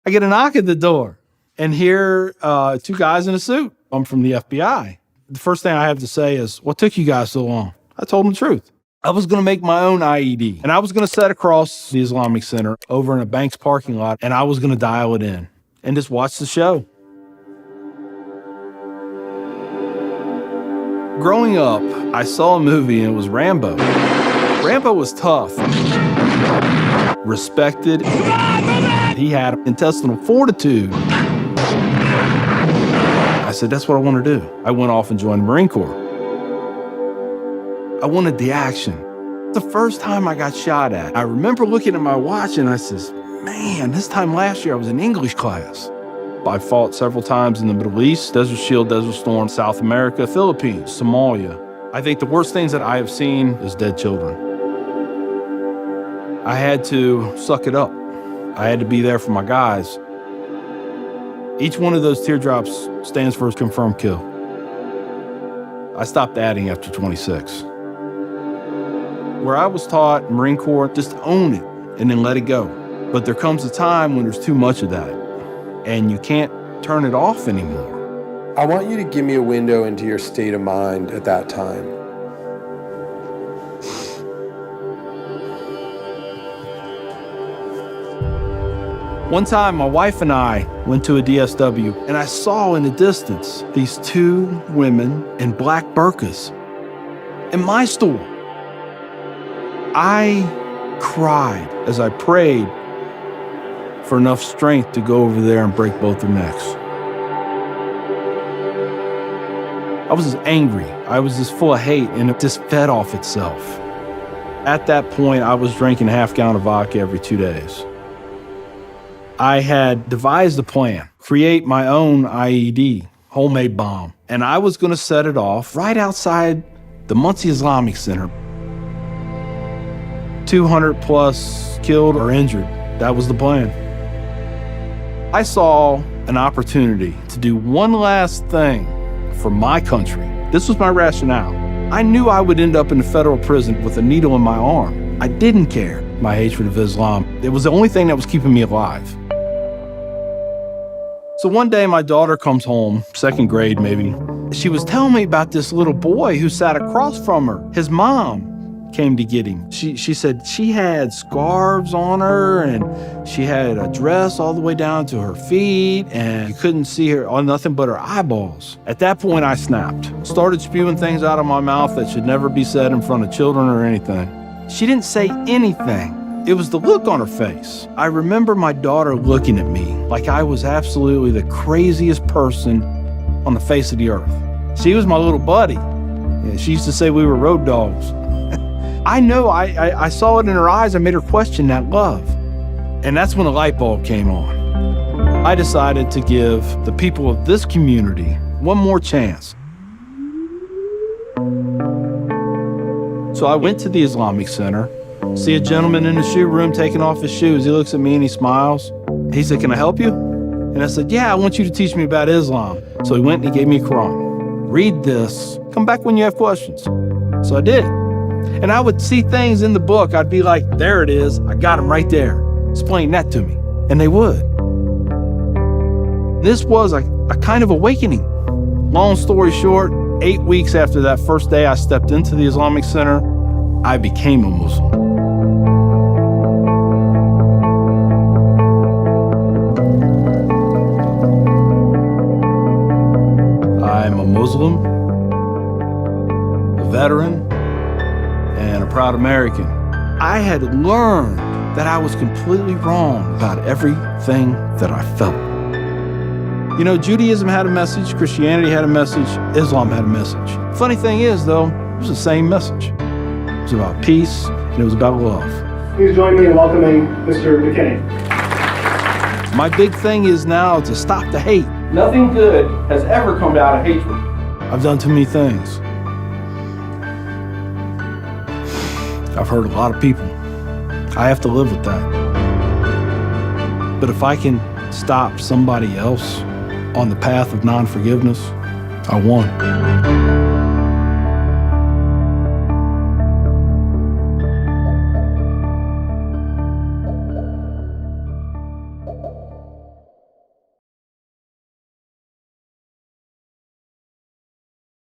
I get a knock at the door, and here, two guys in a suit. I'm from the FBI. The first thing I have to say is, what took you guys so long? I told them the truth. I was going to make my own IED, and I was going to set across the Islamic Center over in a bank's parking lot, and I was going to dial it in and just watch the show. Growing up, I saw a movie, and it was Rambo. Rambo was tough, respected. He had intestinal fortitude. I said, that's what I want to do. I went off and joined the Marine Corps. I wanted the action. The first time I got shot at, I remember looking at my watch and I says, man, this time last year I was in English class. I fought several times in the Middle East, Desert Shield, Desert Storm, South America, Philippines, Somalia. I think the worst things that I have seen is dead children. I had to suck it up. I had to be there for my guys. Each one of those teardrops stands for a confirmed kill. I stopped adding after 26. Where I was taught, Marine Corps, just own it and then let it go. But there comes a time when there's too much of that and you can't turn it off anymore. I want you to give me a window into your state of mind at that time. One time, my wife and I went to a DSW, and I saw in the distance these two women in black burqas in my store. I cried as I prayed for enough strength to go over there and break both their necks. I was just angry. I was just full of hate, and it just fed off itself. At that point, I was drinking a half-gallon of vodka every 2 days. I had devised a plan, create my own IED, homemade bomb, and I was going to set it off right outside the Muncie Islamic Center. 200 plus killed or injured. That was the plan. I saw an opportunity to do one last thing for my country. This was my rationale. I knew I would end up in a federal prison with a needle in my arm. I didn't care. My hatred of Islam, it was the only thing that was keeping me alive. So one day my daughter comes home, second grade maybe. She was telling me about this little boy who sat across from her. His mom came to get him. She said she had scarves on her and she had a dress all the way down to her feet and you couldn't see her on nothing but her eyeballs. At that point I snapped, started spewing things out of my mouth that should never be said in front of children or anything. She didn't say anything. It was the look on her face. I remember my daughter looking at me like I was absolutely the craziest person on the face of the earth. She was my little buddy. She used to say we were road dogs. I know I saw it in her eyes. I made her question that love. And that's when a light bulb came on. I decided to give the people of this community one more chance. So I went to the Islamic Center, see a gentleman in the shoe room taking off his shoes. He looks at me and he smiles. He said, "Can I help you?" And I said, "Yeah, I want you to teach me about Islam." So he went and he gave me a Quran. "Read this. Come back when you have questions." So I did. And I would see things in the book. I'd be like, there it is. I got them right there. Explain that to me. And they would. This was a kind of awakening. Long story short, 8 weeks after that first day I stepped into the Islamic Center, I became a Muslim. I'm a Muslim, a veteran, and a proud American. I had learned that I was completely wrong about everything that I felt. You know, Judaism had a message, Christianity had a message, Islam had a message. Funny thing is, though, it was the same message. It was about peace, and it was about love. Please join me in welcoming Mr. McKinney. My big thing is now to stop the hate. Nothing good has ever come out of hatred. I've done too many things. I've hurt a lot of people. I have to live with that. But if I can stop somebody else on the path of non-forgiveness, I won.